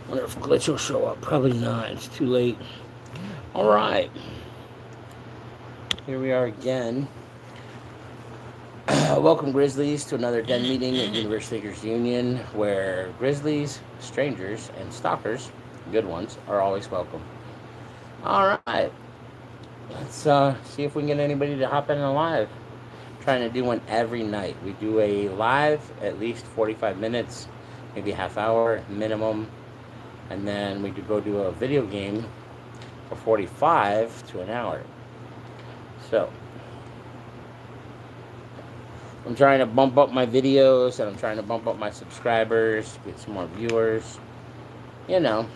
Wonder if Glitch will show up. Probably not. It's too late. All right. Here we are again. Welcome, Grizzlies, to another den meeting at Universe Seekers Union, where Grizzlies, strangers, and stalkers, good ones, are always welcome. All right. Let's see if we can get anybody to hop in live. Trying to do one every night. We do a live at least 45 minutes, maybe a half hour minimum, and then we go do a video game for 45 to an hour. So I'm trying to bump up my videos and I'm trying to bump up my subscribers, get some more viewers. You know,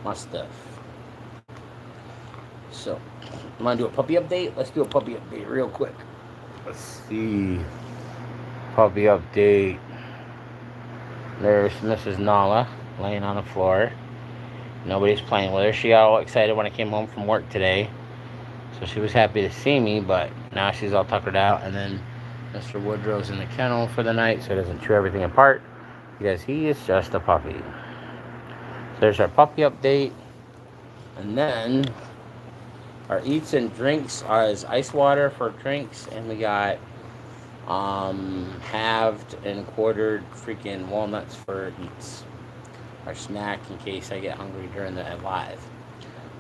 my stuff. So I'm gonna do a puppy update. Let's do a puppy update real quick. Let's see. Puppy update. There's Mrs. Nala laying on the floor. Nobody's playing with her. She got all excited when I came home from work today. So she was happy to see me, but now she's all tuckered out. And then Mr. Woodrow's in the kennel for the night so he doesn't chew everything apart because he is just a puppy. So there's our puppy update. And then our eats and drinks is ice water for drinks, and we got halved and quartered freaking walnuts for eats. Our snack in case I get hungry during the live.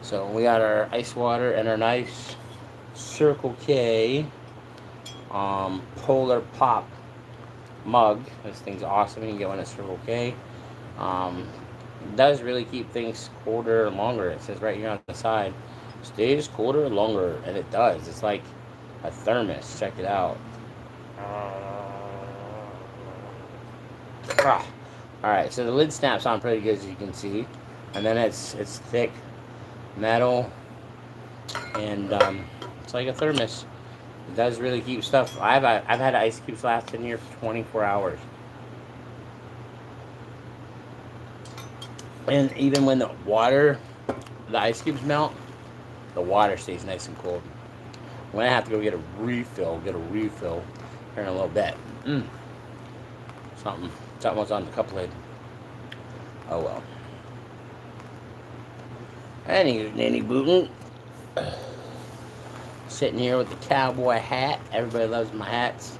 So we got our ice water and our nice Circle K Polar Pop mug. This thing's awesome. You can get one at Circle K. It does really keep things colder longer. It says right here on the side, stays colder longer, and it does. It's like a thermos. Check it out. All right, so the lid snaps on pretty good, as you can see, and then it's thick metal, and it's like a thermos. It does really keep stuff. I've had ice cubes last in here for 24 hours, and even when the ice cubes melt, the water stays nice and cold. I'm gonna have to go get a refill here in a little bit. Something was on the cup lid. Oh well. Nanny bootin'. Sitting here with the cowboy hat. Everybody loves my hats,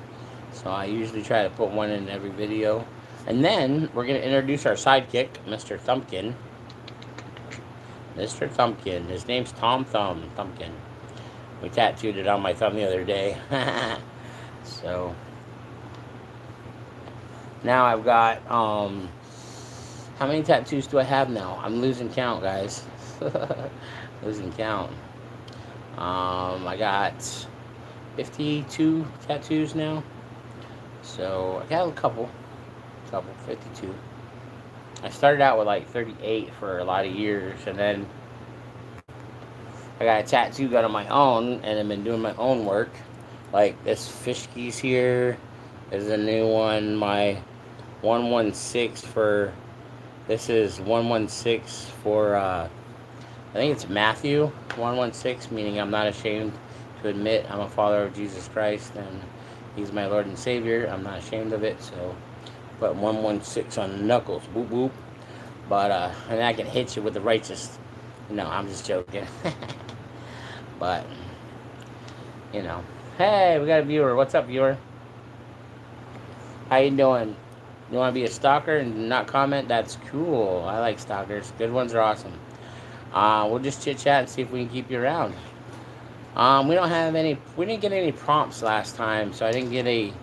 so I usually try to put one in every video. And then we're gonna introduce our sidekick, Mr. Thumpkin. Mr. Thumpkin. His name's Tom Thumpkin. We tattooed it on my thumb the other day. So now I've got how many tattoos do I have now? I'm losing count, guys. Losing count. I got 52 tattoos now. So I got a couple 52. I started out with like 38 for a lot of years, and then I got a tattoo gun on my own, and I've been doing my own work. Like this Fishkeys here is a new one. My 116 for this is 116 for I think it's Matthew 116, meaning I'm not ashamed to admit I'm a follower of Jesus Christ and He's my Lord and Savior. I'm not ashamed of it, so put 116 on the knuckles, boop boop. But and I can hit you with the righteous. No, I'm just joking. But you know, hey, we got a viewer. What's up, viewer? How you doing? You want to be a stalker and not comment? That's cool. I like stalkers. Good ones are awesome. We'll just chit chat and see if we can keep you around. We don't have any. We didn't get any prompts last time, so I didn't get a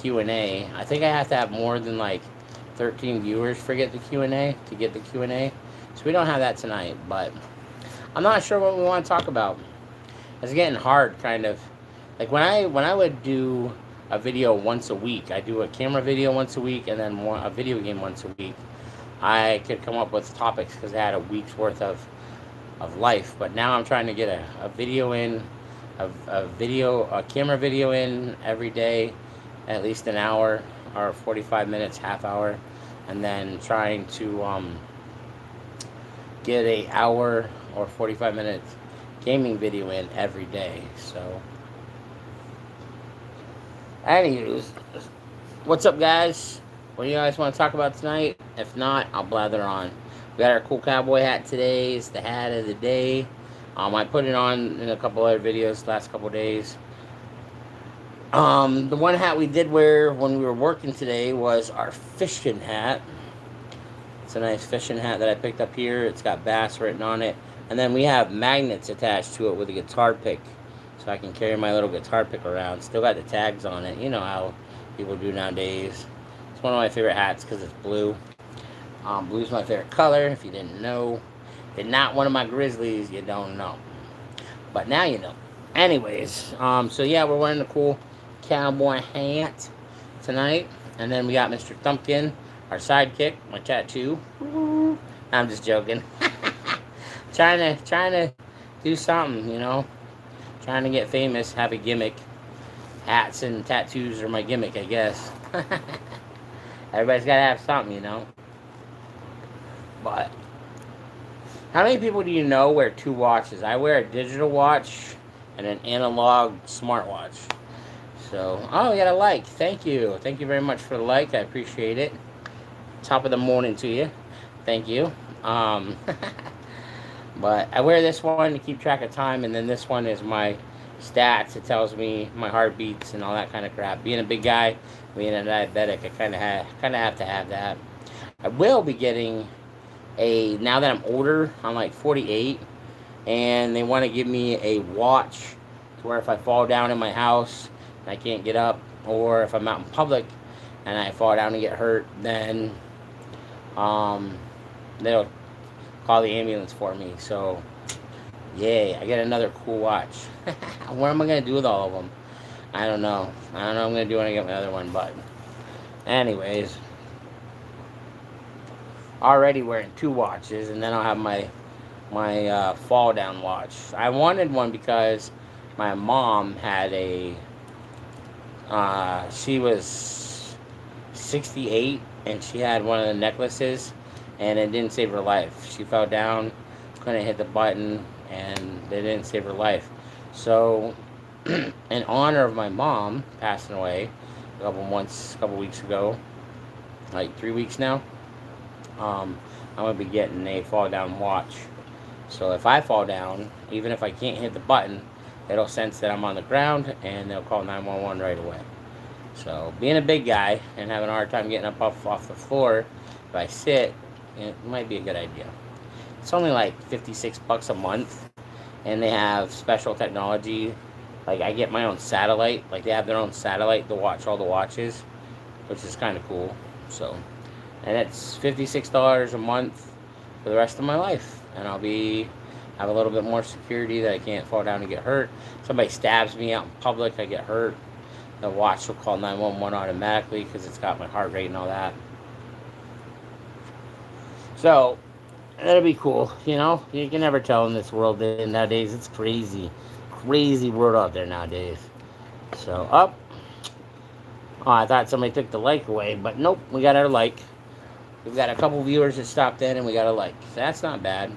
Q&A. I think I have to have more than like 13 viewers for get the Q&A to get the Q&A. So we don't have that tonight, but I'm not sure what we want to talk about. It's getting hard, kind of. Like when I would do a video once a week, I do a camera video once a week and then a video game once a week. I could come up with topics because I had a week's worth of life. But now I'm trying to get a video in, a camera video in every day, at least an hour or 45 minutes, half hour, and then trying to get a hour or 45 minutes gaming video in every day. So, anyways, what's up, guys? what do you guys want to talk about tonight? If not, I'll blather on. We got our cool cowboy hat today. It's the hat of the day. I put it on in a couple other videos the last couple of days. The one hat we did wear when we were working today was our fishing hat. It's a nice fishing hat that I picked up here. It's got bass written on it. And then we have magnets attached to it with a guitar pick. So I can carry my little guitar pick around. Still got the tags on it. You know how people do nowadays. It's one of my favorite hats because it's blue. Blue's my favorite color, if you didn't know. If you're not one of my Grizzlies, you don't know. But now you know. Anyways, so yeah, we're wearing the cool cowboy hat tonight. And then we got Mr. Thumpkin, our sidekick, my tattoo. I'm just joking. trying to do something, you know. Trying to get famous, have a gimmick. Hats and tattoos are my gimmick, I guess. Everybody's got to have something, you know. But how many people do you know wear two watches? I wear a digital watch and an analog smartwatch. So, oh, we got a like. Thank you. Thank you very much for the like. I appreciate it. Top of the morning to you. Thank you. But I wear this one to keep track of time, and then this one is my stats. It tells me my heartbeats and all that kind of crap. Being a big guy, being a diabetic, I kind of have to have that. I will be getting now that I'm older, I'm like 48, and they want to give me a watch to where if I fall down in my house and I can't get up, or if I'm out in public and I fall down and get hurt, then they'll call the ambulance for me. So yay, I get another cool watch. What am I going to do with all of them? I don't know what I'm going to do when I get my other one, but anyways, already wearing two watches, and then I'll have my fall down watch. I wanted one because my mom had she was 68, and she had one of the necklaces, and it didn't save her life. She fell down, couldn't hit the button, and they didn't save her life. So in honor of my mom passing away a couple weeks ago, like 3 weeks now, I'm going to be getting a fall down watch. So if I fall down, even if I can't hit the button, it'll sense that I'm on the ground, and they'll call 911 right away. So being a big guy and having a hard time getting up off the floor, if I sit, it might be a good idea. It's only like $56 a month, and they have special technology. Like I get my own satellite. Like they have their own satellite to watch all the watches, which is kind of cool. So, and it's $56 a month for the rest of my life, and I'll have a little bit more security that I can't fall down and get hurt. Somebody stabs me out in public, I get hurt. The watch will call 911 automatically because it's got my heart rate and all that. So that'll be cool, you know. You can never tell in this world nowadays. It's crazy world out there nowadays. So oh, I thought somebody took the like away, but nope, we got our like. We've got a couple viewers that stopped in, and we got a like. So that's not bad.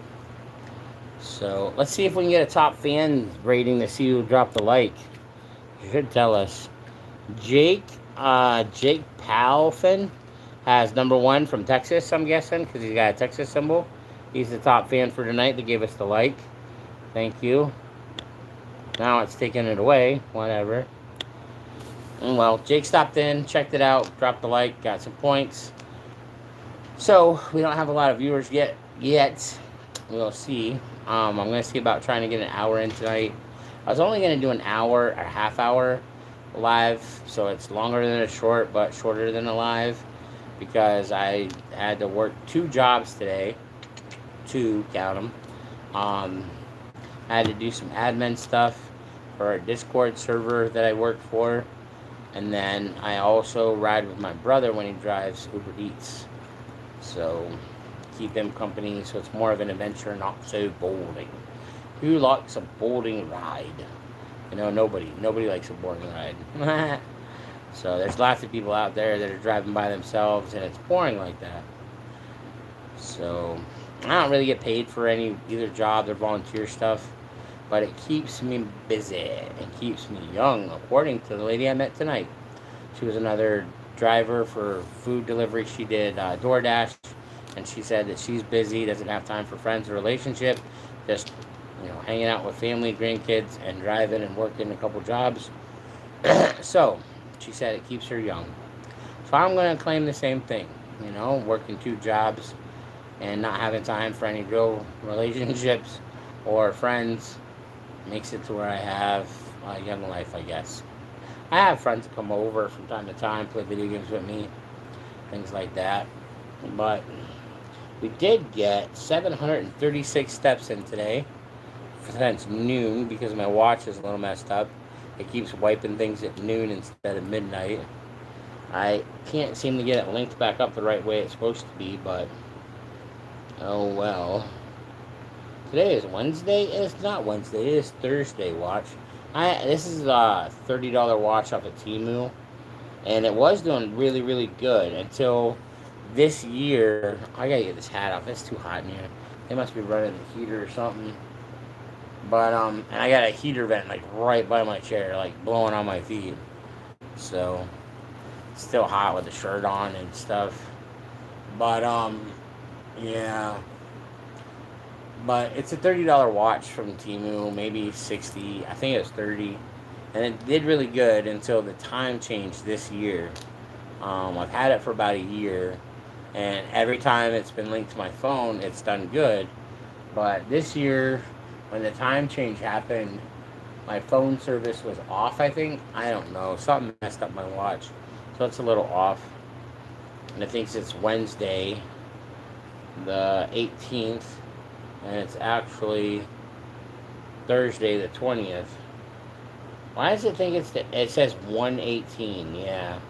So let's see if we can get a top fan rating to see who dropped the like. You should tell us. Jake Palfin has number 1 from Texas, I'm guessing, because he's got a Texas symbol. He's the top fan for tonight that gave us the like. Thank you. Now it's taking it away. Whatever. Well, Jake stopped in, checked it out, dropped the like, got some points. So we don't have a lot of viewers yet. We'll see. I'm going to see about trying to get an hour in tonight. I was only going to do an hour or half hour live, so it's longer than a short, but shorter than a live, because I had to work 2 jobs today. 2, count them. I had to do some admin stuff for our Discord server that I work for, and then I also ride with my brother when he drives Uber Eats. So keep them company, so it's more of an adventure, not so boring. Who likes a boring ride? You know, nobody likes a boring ride. So there's lots of people out there that are driving by themselves, and it's boring like that. So I don't really get paid for either job or volunteer stuff, but it keeps me busy and keeps me young, according to the lady I met tonight. She was another driver for food delivery. She did DoorDash, and she said that she's busy, doesn't have time for friends or relationship, just hanging out with family, grandkids, and driving and working a couple jobs. So she said it keeps her young. So I'm going to claim the same thing. Working two jobs and not having time for any real relationships or friends makes it to where I have a young life, I guess. I have friends that come over from time to time, play video games with me, things like that. But we did get 736 steps in today since noon because my watch is a little messed up. It keeps wiping things at noon instead of midnight. I can't seem to get it linked back up the right way it's supposed to be, but oh well. Today is Wednesday? It's not Wednesday, it is Thursday watch. This is a $30 watch off of Temu, and it was doing really, really good until this year. I gotta get this hat off, it's too hot in here. They must be running the heater or something. But, and I got a heater vent, like, right by my chair, like, blowing on my feet. So, it's still hot with the shirt on and stuff. But, yeah. But it's a $30 watch from Temu, maybe 60. I think it was 30. And it did really good until the time changed this year. I've had it for about a year. And every time it's been linked to my phone, it's done good. But this year, when the time change happened, my phone service was off, I think. I don't know. Something messed up my watch. So it's a little off. And it thinks it's Wednesday, the 18th. And it's actually Thursday the 20th. Why does it think it says 1:18? Yeah.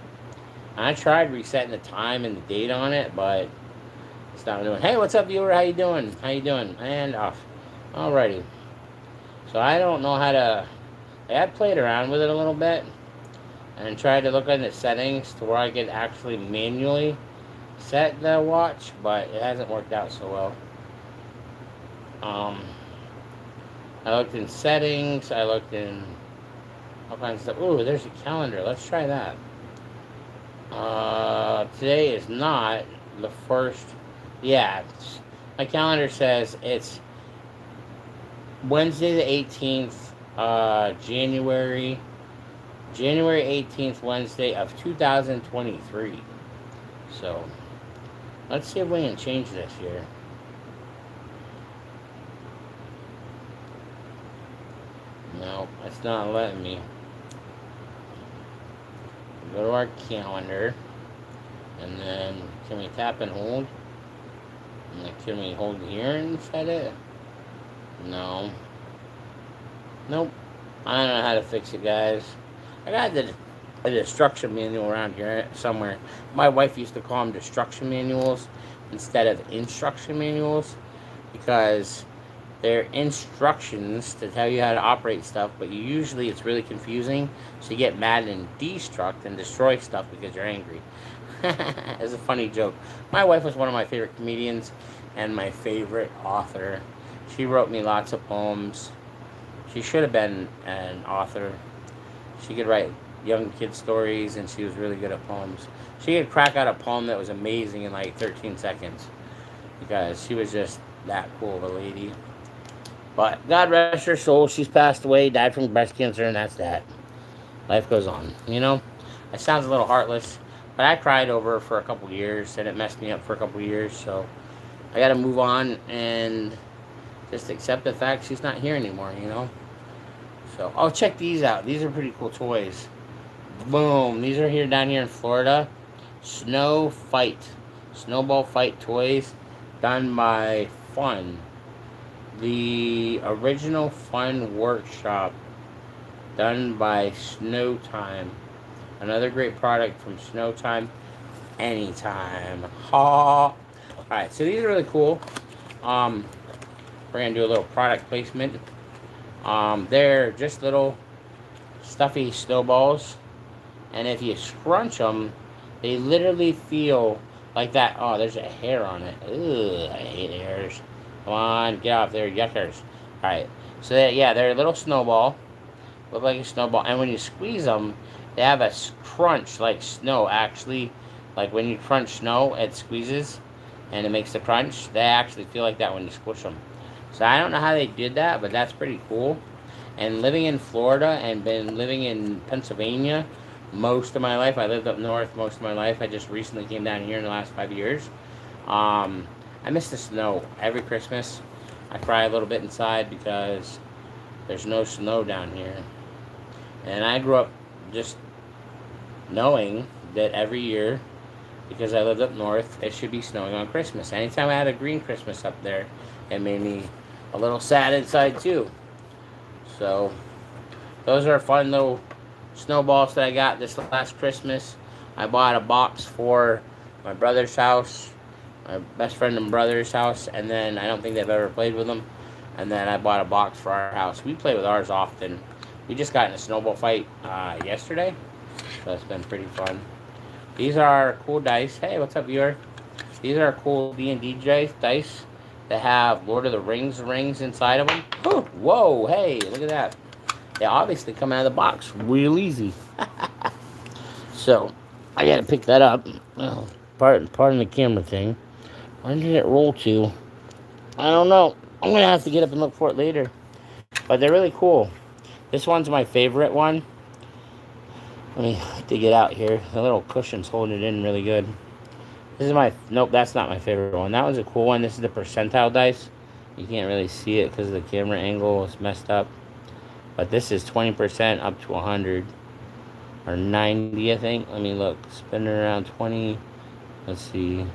I tried resetting the time and the date on it, but it's not doing. Hey, what's up, viewer? How you doing? How you doing? And off. Alrighty. So I don't know how to. I had played around with it a little bit and tried to look in the settings to where I could actually manually set the watch, but it hasn't worked out so well. I looked in settings, I looked in all kinds of stuff. Ooh, there's a calendar. Let's try that. Today is not the first. Yeah, my calendar says it's Wednesday the 18th, January 18th, Wednesday of 2023. So, let's see if we can change this here. No, it's not letting me. Go to our calendar, and then can we tap and hold? And then can we hold here and set it? No. Nope. I don't know how to fix it, guys. I got a destruction manual around here somewhere. My wife used to call them destruction manuals instead of instruction manuals because they're instructions to tell you how to operate stuff, but usually it's really confusing, so you get mad and destruct and destroy stuff because you're angry. It's a funny joke. My wife was one of my favorite comedians and my favorite author. She wrote me lots of poems. She should have been an author. She could write young kid stories, and she was really good at poems. She could crack out a poem that was amazing in like 13 seconds because she was just that cool of a lady. But God rest her soul, she's passed away, died from breast cancer, and that's that. Life goes on, It sounds a little heartless, but I cried over her for a couple years, and it messed me up for a couple years, so I gotta move on and just accept the fact she's not here anymore, So, oh, check these out. These are pretty cool toys. Boom. These are here down here in Florida. Snowball Fight toys done by Fun. The original Fun Workshop done by Snowtime. Another great product from Snowtime. Anytime. Ha! Alright, so these are really cool. We're going to do a little product placement. They're just little stuffy snowballs. And if you scrunch them, they literally feel like that. Oh, there's a hair on it. Ugh, I hate hairs. Come on, get off there, yuckers. Alright, so they're a little snowball. Look like a snowball. And when you squeeze them, They have a crunch like snow, actually. Like when you crunch snow, it squeezes and it makes the crunch. They actually feel like that when you squish them. So I don't know how they did that, but that's pretty cool. And living in Florida and been living in Pennsylvania most of my life. I lived up north most of my life. I just recently came down here in the last 5 years. Um, I miss the snow every Christmas. I cry a little bit inside because there's no snow down here. And I grew up just knowing that every year, because I lived up north, it should be snowing on Christmas. Anytime I had a green Christmas up there, it made me a little sad inside too. So those are fun little snowballs that I got this last Christmas. I bought a box for my brother's house, my best friend and brother's house, and then I don't think they've ever played with them. And then I bought a box for our house. We play with ours often. We just got in a snowball fight yesterday, so it's been pretty fun. These are cool dice. Hey, what's up, viewer? These are cool D&D dice that have Lord of the rings inside of them. Whoa, hey, look at that. They obviously come out of the box real easy. So, I gotta pick that up. Oh, pardon the camera thing. When did it roll to? I don't know. I'm gonna have to get up and look for it later. But they're really cool. This one's my favorite one. Let me dig it out here. The little cushion's holding it in really good. This is my... Nope, that's not my favorite one. That one's a cool one. This is the percentile dice. You can't really see it because the camera angle is messed up. But this is 20% up to 100. Or 90, I think. Let me look. Spinning around 20. Let's see.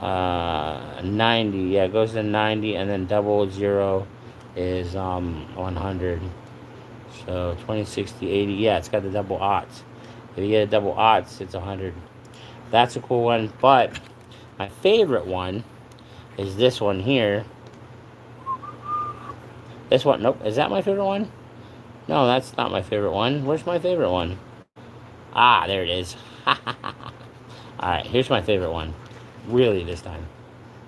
90. Yeah, it goes to 90. And then double zero is 100. So 20, 60, 80. Yeah, it's got the double odds. If you get a double odds, it's 100. That's a cool one. But my favorite one is this one here. This one. Nope. Is that my favorite one? No, that's not my favorite one. Where's my favorite one? Ah, there it is. Alright, here's my favorite one. Really, this time.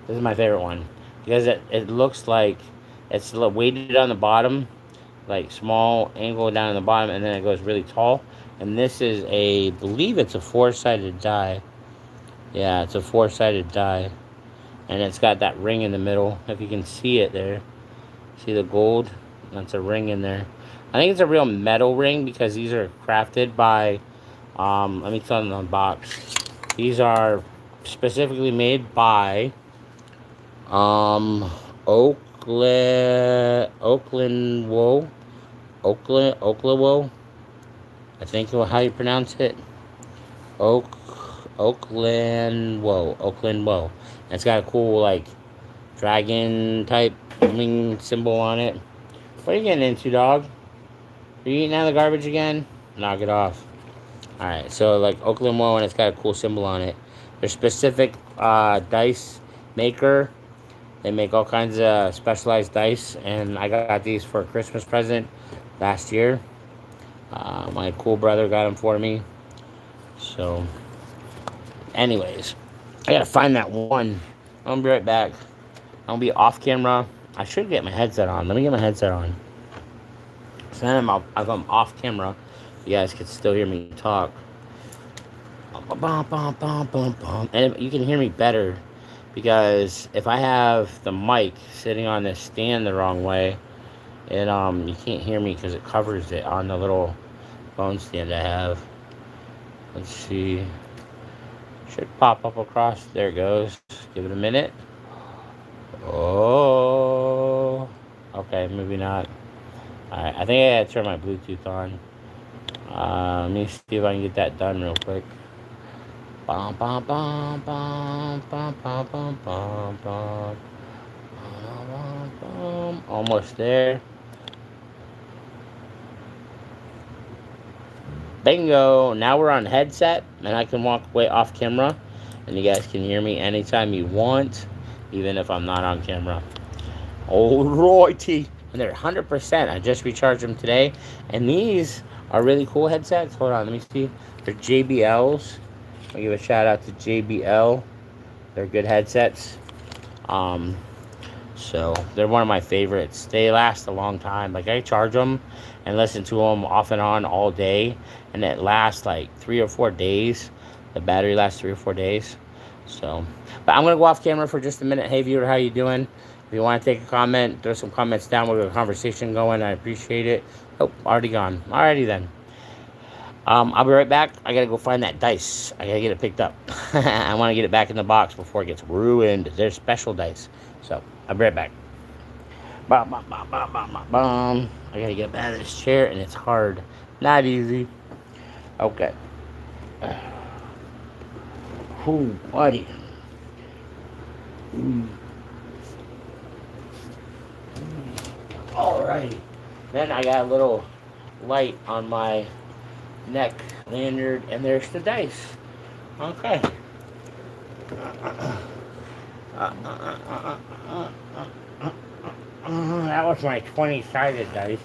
This is my favorite one. Because it looks like it's weighted on the bottom. Like small angle down in the bottom, and then it goes really tall. And this is I believe it's a 4-sided die. Yeah, it's a 4-sided die. And it's got that ring in the middle. If you can see it there. See the gold? That's a ring in there. I think it's a real metal ring because these are crafted by, let me tell them on the box. These are specifically made by, Oakland Woe. I think how you pronounce it. Oakland Woe. It's got a cool like dragon type wing symbol on it. What are you getting into, dog? Are you eating out of the garbage again? Knock it off. Alright, so like Oakland Woe, and it's got a cool symbol on it. They're specific dice maker. They make all kinds of specialized dice, and I got these for a Christmas present last year. My cool brother got them for me. So, anyways, I gotta find that one. I'm gonna be right back. I'm gonna be off camera. I should get my headset on. Let me get my headset on. So then I'm off camera. You guys can still hear me talk. And you can hear me better because if I have the mic sitting on this stand the wrong way, it you can't hear me because it covers it on the little phone stand I have. Let's see. Should pop up across. There it goes. Give it a minute. Oh. Okay, maybe not. Alright, I think I gotta turn my Bluetooth on. Let me see if I can get that done real quick. Bum, bum, bum, bum, bum, bum, bum, bum, bum. Almost there. Bingo! Now we're on headset, and I can walk way off camera, and you guys can hear me anytime you want, even if I'm not on camera. Alrighty. And they're 100%. I just recharged them today. And these are really cool headsets. Hold on, let me see. They're JBLs. I'll give a shout out to JBL. They're good headsets. So they're one of my favorites. They last a long time. Like I charge them and listen to them off and on all day, and it lasts like 3 or 4 days. The battery lasts 3 or 4 days. So, but I'm gonna go off camera for just a minute. Hey viewer, how you doing? If you want to take a comment, throw some comments down. We'll get a conversation going. I appreciate it. Oh, already gone. Alrighty then. I'll be right back. I gotta go find that dice. I gotta get it picked up. I want to get it back in the box before it gets ruined. They're special dice. So I'll be right back. Bum, bum, bum, bum, bum, bum, bum. I gotta get out of this chair, and it's hard. Not easy. Okay. Ooh, buddy. Alrighty. Then I got a little light on my neck lanyard, and there's the dice. Okay. That was my 20-sided dice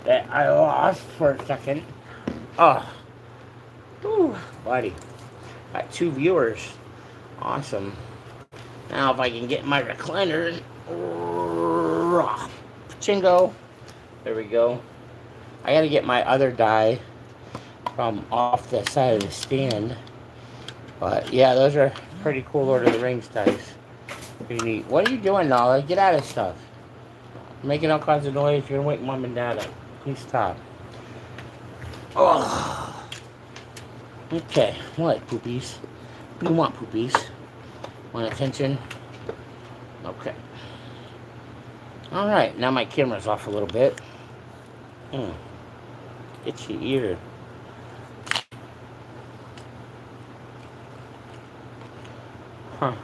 that I lost for a second. Oh, ooh, buddy. Got 2 viewers. Awesome. Now if I can get my recliner. Chingo. There we go. I gotta get my other die from off the side of the stand. But yeah, those are pretty cool Lord of the Rings dice. Pretty neat. What are you doing, Nala? Get out of stuff. Making all kinds of noise. You're gonna wake mom and dad up. Please stop. Oh. Okay. What, poopies? What do you want, poopies? Want attention? Okay. Alright, now my camera's off a little bit. Itchy ear. Huh.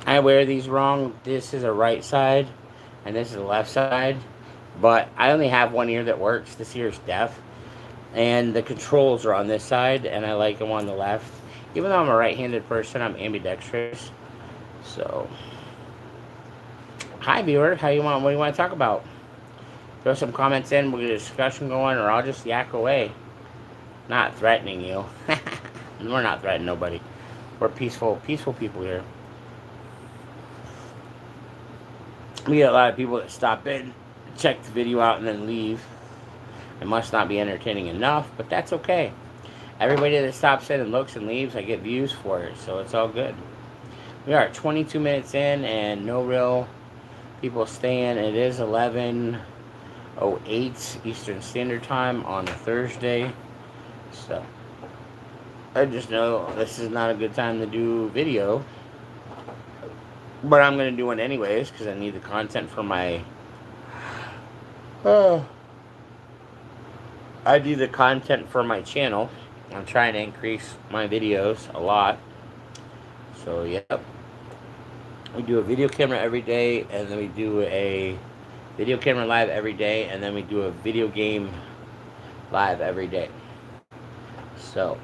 I wear these wrong. This is a right side, and this is the left side. But I only have one ear that works. This ear is deaf. And the controls are on this side, and I like them on the left. Even though I'm a right-handed person, I'm ambidextrous. So, hi viewer, what do you want to talk about? Throw some comments in, we'll get a discussion going, or I'll just yak away. Not threatening you. We're not threatening nobody. We're peaceful people here. We get a lot of people that stop in, check the video out, and then leave. It must not be entertaining enough, but that's okay. Everybody that stops in and looks and leaves, I get views for it, so it's all good. We are 22 minutes in, and no real people staying. It is 11:08 Eastern Standard Time on a Thursday, so I just know this is not a good time to do video, but I'm going to do one anyways, because I need the content for my... I do the content for my channel. I'm trying to increase my videos a lot. So, yep. We do a video camera every day, and then we do a video camera live every day, and then we do a video game live every day. So,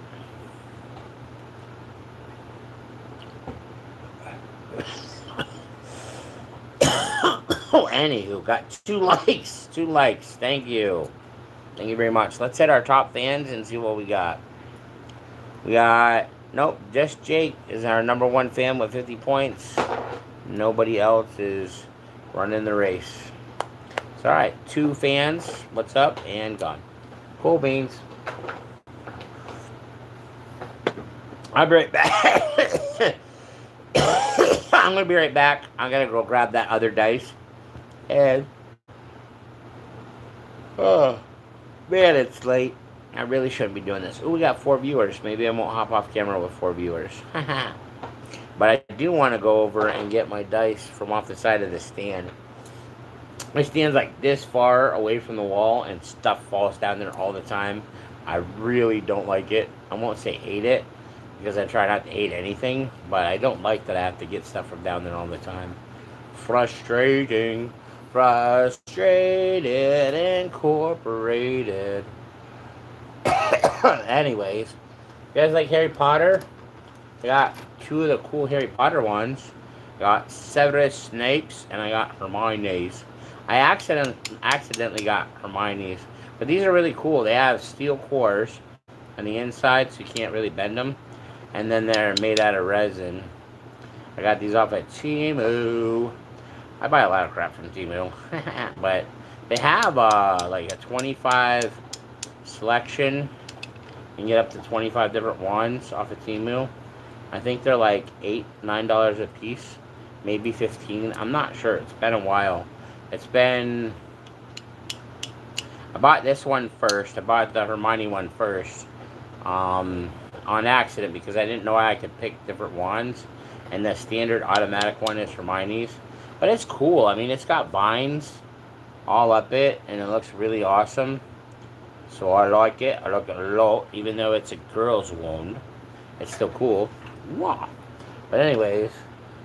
oh, anywho, got 2 likes. 2 likes. Thank you. Thank you very much. Let's hit our top fans and see what we got. We got, nope, just Jake is our #1 fan with 50 points. Nobody else is running the race. It's alright. 2 fans. What's up? And gone. Cool beans. I'll be right back. I'm going to be right back. I'm going to go grab that other dice. And, oh, man, it's late. I really shouldn't be doing this. Ooh, we got 4 viewers. Maybe I won't hop off camera with 4 viewers. But I do want to go over and get my dice from off the side of the stand. My stand's like this far away from the wall, and stuff falls down there all the time. I really don't like it. I won't say hate it, because I try not to hate anything, but I don't like that I have to get stuff from down there all the time. Frustrating. Frustrated Incorporated. Anyways, you guys like Harry Potter? I got 2 of the cool Harry Potter ones. I got Severus Snape's, and I got Hermione's. I accidentally got Hermione's, but these are really cool. They have steel cores on the inside, so you can't really bend them, and then they're made out of resin. I got these off at Temu. I buy a lot of crap from Temu, but they have like a 25 selection. You can get up to 25 different ones off of Temu. I think they're like $8, $9 a piece, maybe 15. I'm not sure. It's been a while. It's been. I bought this one first. I bought the Hermione one first, on accident because I didn't know I could pick different ones, and the standard automatic one is Hermione's. But it's cool. I mean, it's got vines all up it, and it looks really awesome. So I like it. I like it a lot, even though it's a girl's wand. It's still cool. Wow. But anyways,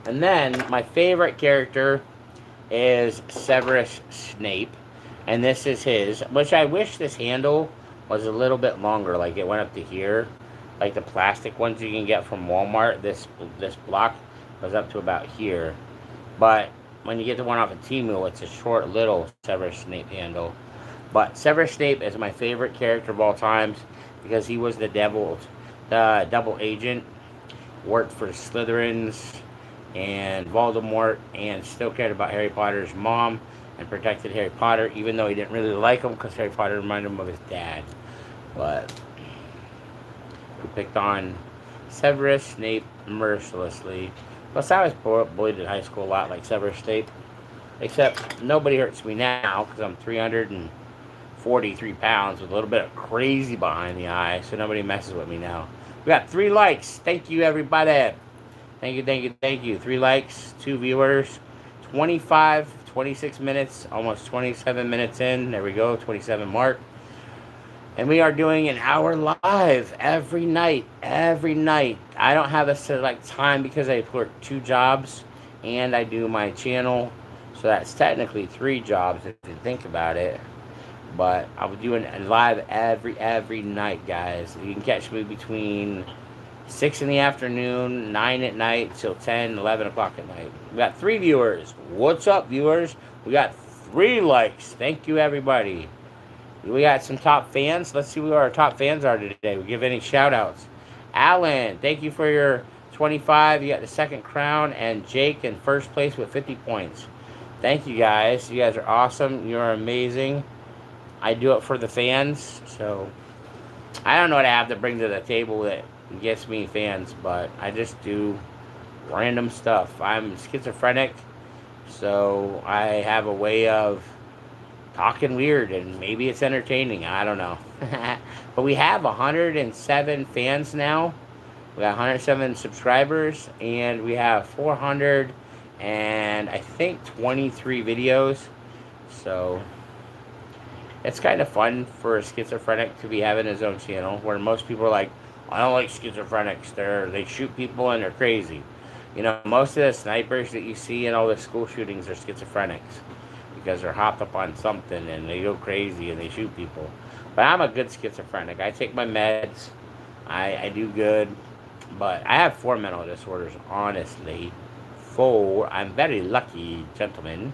and then my favorite character is Severus Snape, and this is his. Which I wish this handle was a little bit longer, like it went up to here, like the plastic ones you can get from Walmart. This block goes up to about here, but when you get the one off of Temu, it's a short little Severus Snape handle. But Severus Snape is my favorite character of all times because he was the double agent, worked for Slytherins and Voldemort, and still cared about Harry Potter's mom and protected Harry Potter, even though he didn't really like him because Harry Potter reminded him of his dad. But we picked on Severus Snape mercilessly. Plus, I was bullied in high school a lot like Severus Snape. Except nobody hurts me now because I'm 343 pounds with a little bit of crazy behind the eye. So nobody messes with me now. We got 3 likes. Thank you, everybody. Thank you, thank you, thank you. 3 likes, 2 viewers. 26 minutes, almost 27 minutes in. There we go, 27 mark. And we are doing an hour live every night. Every night. I don't have a select time because I work 2 jobs and I do my channel. So that's technically 3 jobs if you think about it. But I'll be doing live every night, guys. You can catch me between 6 in the afternoon, 9 at night, till 10, 11 o'clock at night. We got 3 viewers. What's up, viewers? We got 3 likes. Thank you, everybody. We got some top fans. Let's see who our top fans are today. We give any shout outs. Alan, thank you for your 25. You got the second crown. And Jake in first place with 50 points. Thank you, guys. You guys are awesome. You're amazing. I do it for the fans. So I don't know what I have to bring to the table that gets me fans, but I just do random stuff. I'm schizophrenic, so I have a way of talking weird, and maybe it's entertaining. I don't know. But we have 107 fans now. We got 107 subscribers, and we have 400 and I think 23 videos. So it's kind of fun for a schizophrenic to be having his own channel, where most people are like, I don't like schizophrenics. They shoot people and they're crazy. You know, most of the snipers that you see in all the school shootings are schizophrenics because they're hopped up on something and they go crazy and they shoot people. But I'm a good schizophrenic. I take my meds. I do good. But I have 4 mental disorders, honestly. 4. I'm very lucky, gentlemen.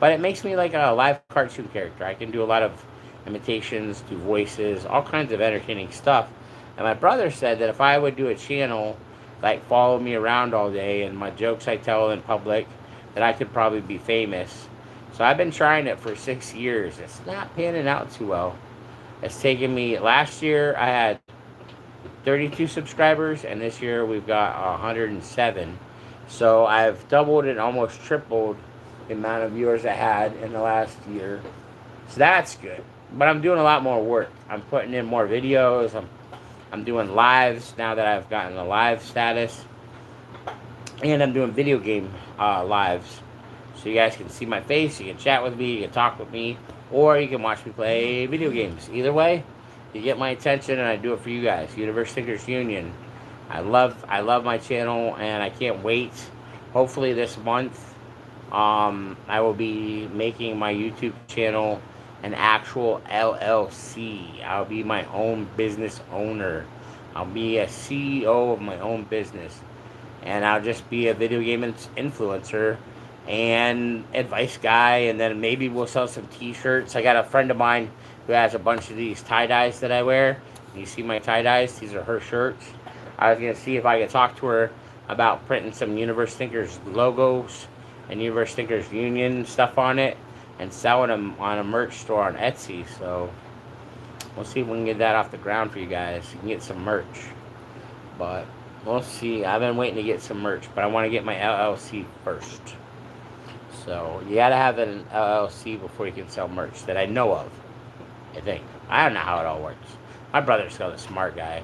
But it makes me like a live cartoon character. I can do a lot of imitations, do voices, all kinds of entertaining stuff. And my brother said that if I would do a channel, like follow me around all day and my jokes I tell in public, that I could probably be famous. So I've been trying it for 6 years. It's not panning out too well. It's taken me, last year I had 32 subscribers, and this year we've got 107. So I've doubled and almost tripled the amount of viewers I had in the last year. So that's good. But I'm doing a lot more work. I'm putting in more videos. I'm doing lives now that I've gotten the live status. And I'm doing video game lives. So you guys can see my face, you can chat with me, you can talk with me, or you can watch me play video games. Either way, you get my attention, and I do it for you guys. Universe Thinkers Union. I love my channel, and I can't wait. Hopefully this month, I will be making my YouTube channel an actual LLC. I'll be my own business owner. I'll be a CEO of my own business, and I'll just be a video game influencer and advice guy, and then maybe we'll sell some t-shirts. I got a friend of mine who has a bunch of these tie-dyes that I wear. You see my tie-dyes? These are her shirts. I was going to see if I could talk to her about printing some Universe Thinkers logos and Universe Stickers Union stuff on it, and selling them on a merch store on Etsy. So we'll see if we can get that off the ground for you guys. You can get some merch, but we'll see. I've been waiting to get some merch, but I want to get my LLC first. So you gotta have an LLC before you can sell merch that I know of. I think. I don't know how it all works. My brother's still the smart guy.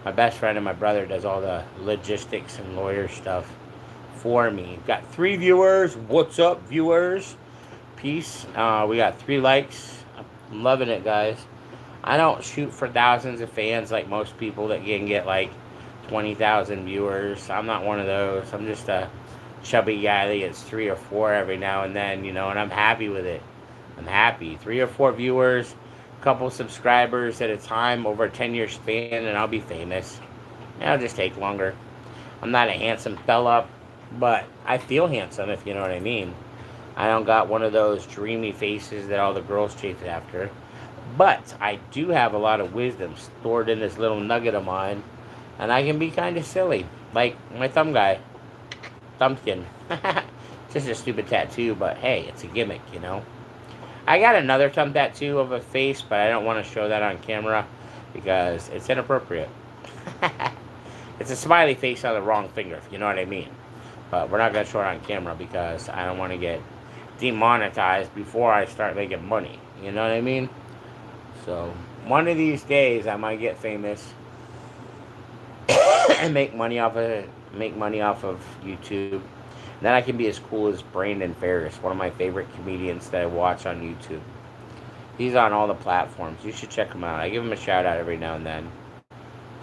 My best friend and my brother does all the logistics and lawyer stuff for me. Got 3 viewers. What's up, viewers? Peace. We got 3 likes. I'm loving it, guys. I don't shoot for thousands of fans like most people that can get like 20,000 viewers. I'm not one of those. I'm just a chubby guy that gets 3 or 4 every now and then, you know, and I'm happy with it. I'm happy. 3 or 4 viewers, a couple subscribers at a time over a 10-year span, and I'll be famous. It'll just take longer. I'm not a handsome fella, but I feel handsome, if you know what I mean. I don't got one of those dreamy faces that all the girls chase after. But I do have a lot of wisdom stored in this little nugget of mine, and I can be kind of silly, like my thumb guy. Thumbskin. Just a stupid tattoo, but hey, it's a gimmick, you know. I got another thumb tattoo of a face, but I don't want to show that on camera because it's inappropriate. It's a smiley face on the wrong finger, if you know what I mean. But we're not going to show it on camera because I don't want to get demonetized before I start making money. You know what I mean? So, one of these days I might get famous and make money off of it. Make money off of YouTube. And then I can be as cool as Brandon Ferris, one of my favorite comedians that I watch on YouTube. He's on all the platforms. You should check him out. I give him a shout out every now and then.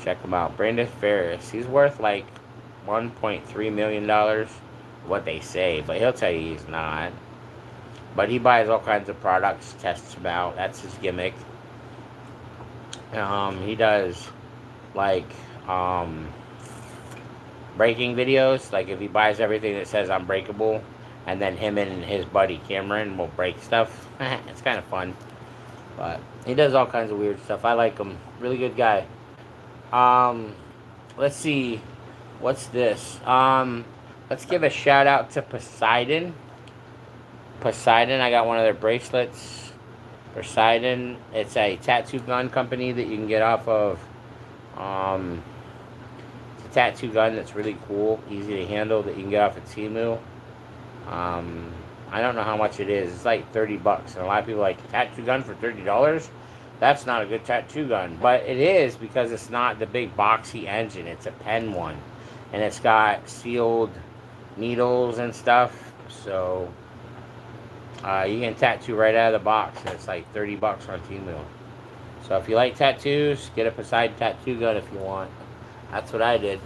Check him out. Brandon Ferris. He's worth like $1.3 million, what they say, but he'll tell you he's not. But he buys all kinds of products, tests them out. That's his gimmick. He does like breaking videos. Like if he buys everything that says Unbreakable, and then him and his buddy Cameron will break stuff. It's kind of fun. But he does all kinds of weird stuff. I like him. Really good guy. Let's see. What's this? Let's give a shout out to Poseidon. Poseidon, I got one of their bracelets. Poseidon, it's a tattoo gun company that you can get off of. It's a tattoo gun that's really cool, easy to handle, that you can get off of Temu. I don't know how much it is. It's like $30, and a lot of people are like, tattoo gun for $30? That's not a good tattoo gun. But it is, because it's not the big boxy engine. It's a pen one. And it's got sealed needles and stuff. So you can tattoo right out of the box. And it's like $30 on Temu. So if you like tattoos, get a Poseidon tattoo gun if you want. That's what I did.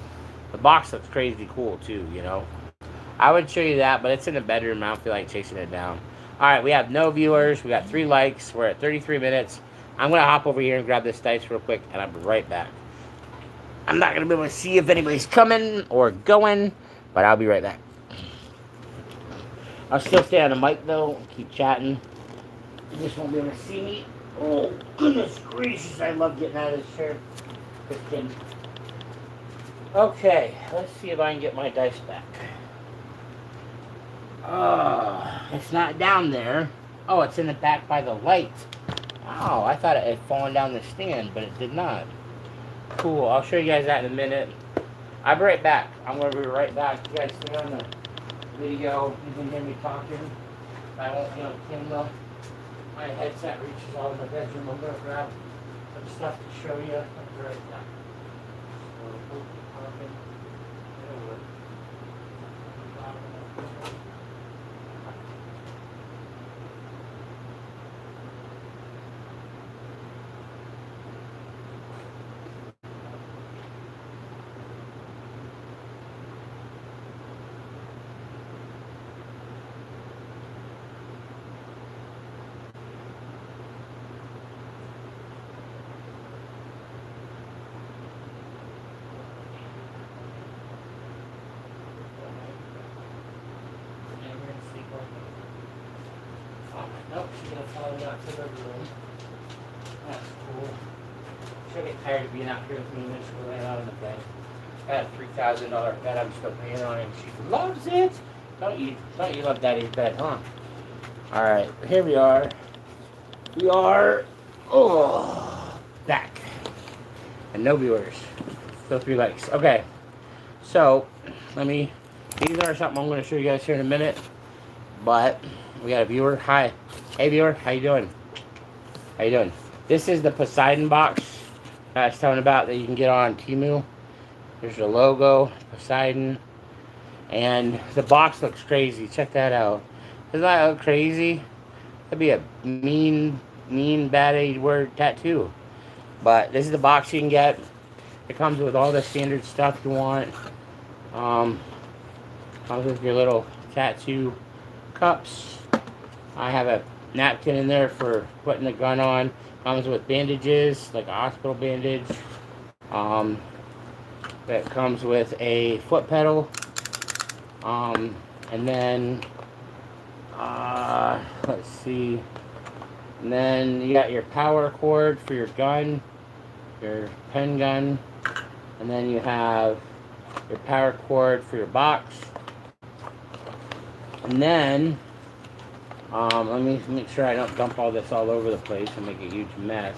The box looks crazy cool too, you know. I would show you that, but it's in the bedroom. I don't feel like chasing it down. Alright, we have no viewers. We got 3 likes. We're at 33 minutes. I'm going to hop over here and grab this dice real quick, and I'll be right back. I'm not going to be able to see if anybody's coming or going, but I'll be right back. I'll still stay on the mic, though, and keep chatting. You just won't be able to see me. Oh, goodness gracious, I love getting out of this chair. Okay, let's see if I can get my dice back. It's not down there. Oh, it's in the back by the light. Oh, I thought it had fallen down the stand, but it did not. Cool, I'll show you guys that in a minute. I'll be right back. I'm going to be right back. You guys stay on the video. You can hear me talking. I won't be on camera. My headset reaches all in the bedroom. I'm going to grab some stuff to show you. I'll be right back. Nope, she's gonna follow me out to the room. That's cool. She'll get tired of being out here with me when she'll lay out on the bed. I got a $3,000 bed I'm still paying on, and she loves it. Don't you love Daddy's bed, huh? All right, here we are. We are, back. And no viewers. Still 3 likes. Okay, so these are something I'm going to show you guys here in a minute. But we got a viewer. Hi. Hey, viewer. How you doing? How you doing? This is the Poseidon box that I was telling about that you can get on Temu. There's the logo, Poseidon. And the box looks crazy. Check that out. Doesn't that look crazy? That'd be a mean, bad word tattoo. But this is the box you can get. It comes with all the standard stuff you want. Comes with your little tattoo cups. I have a napkin in there for putting the gun on. Comes with bandages, like a hospital bandage. That comes with a foot pedal. And then, let's see. And then you got your power cord for your gun, your pen gun. And then you have your power cord for your box. And then, let me make sure I don't dump all this all over the place and make a huge mess.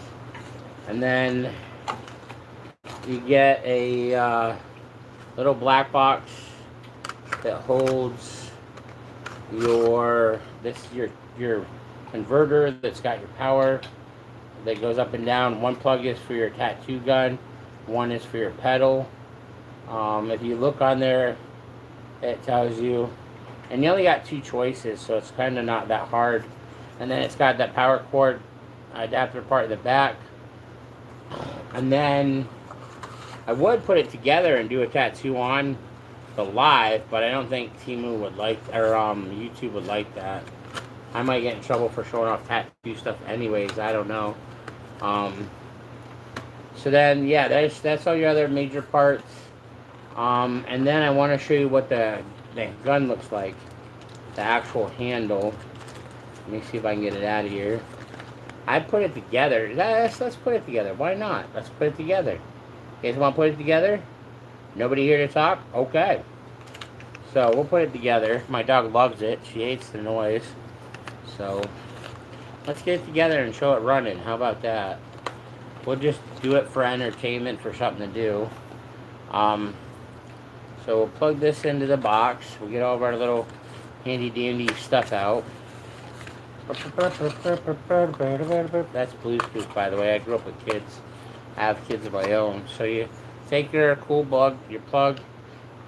And then you get a little black box that holds your converter that's got your power that goes up and down. One plug is for your tattoo gun, one is for your pedal. If you look on there, it tells you, and you only got 2 choices, so it's kind of not that hard. And then it's got that power cord adapter part in the back. And then I would put it together and do a tattoo on the live, but I don't think Temu would like, or YouTube would like that. I might get in trouble for showing off tattoo stuff anyways, I don't know. So then, yeah, that's all your other major parts. And then I want to show you what the gun looks like. The actual handle. Let me see if I can get it out of here. I put it together. Let's put it together. Why not? Let's put it together. You guys want to put it together? Nobody here to talk? Okay. So we'll put it together. My dog loves it. She hates the noise. So let's get it together and show it running. How about that? We'll just do it for entertainment, for something to do. So we'll plug this into the box. We'll get all of our little handy dandy stuff out. That's Blue's Clues, by the way. I grew up with kids. I have kids of my own. So you take your cool plug,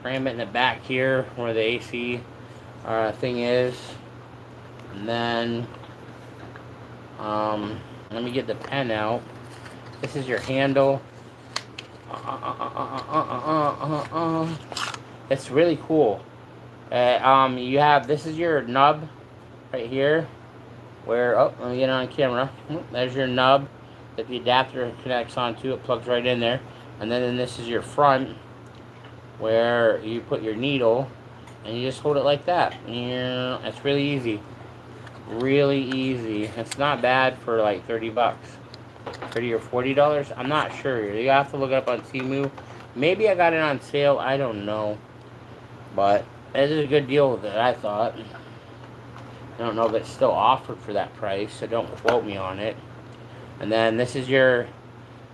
cram it in the back here where the AC thing is. And then, let me get the pen out. This is your handle. It's really cool. You have, this is your nub right here. Where, let me get it on camera. There's your nub that the adapter connects onto. It plugs right in there. And then this is your front where you put your needle and you just hold it like that. It's really easy. Really easy. It's not bad for like 30 bucks. 30 or $40. I'm not sure. You have to look it up on Temu. Maybe I got it on sale. I don't know. But it is a good deal with it, I thought. I don't know if it's still offered for that price, so don't quote me on it. And then this is your,